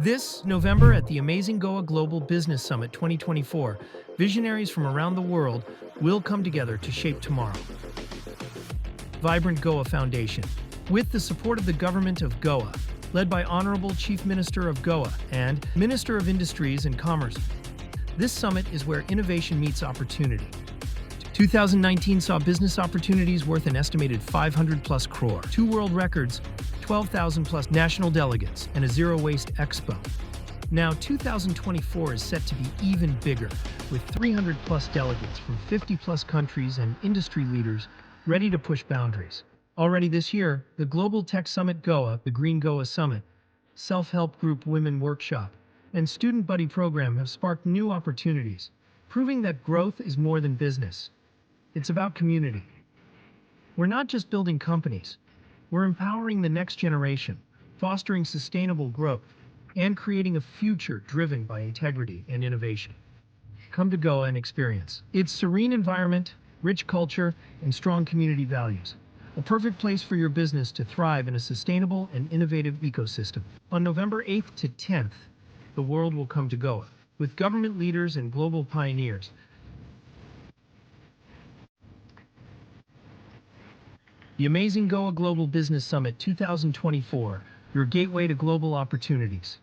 This November at the Amazing Goa Global Business Summit 2024, visionaries from around the world will come together to shape tomorrow. Vibrant Goa Foundation, with the support of the Government of Goa, led by Honorable Chief Minister of Goa and Minister of Industries and Commerce. This summit is where innovation meets opportunity. 2019 saw business opportunities worth an estimated 500 plus crore, two world records, 12,000 plus national delegates, and a zero waste expo. Now 2024 is set to be even bigger, with 300 plus delegates from 50 plus countries and industry leaders ready to push boundaries. Already this year, the Global Tech Summit Goa, the Green Goa Summit, Self-Help Group Women Workshop, and Student Buddy Program have sparked new opportunities, proving that growth is more than business. It's about community. We're not just building companies. We're empowering the next generation, fostering sustainable growth, and creating a future driven by integrity and innovation. Come to Goa and experience its serene environment, rich culture, and strong community values. A perfect place for your business to thrive in a sustainable and innovative ecosystem. On November 8th to 10th, the world will come to Goa, with government leaders and global pioneers. The Amazing Goa Global Business Summit 2024, your gateway to global opportunities.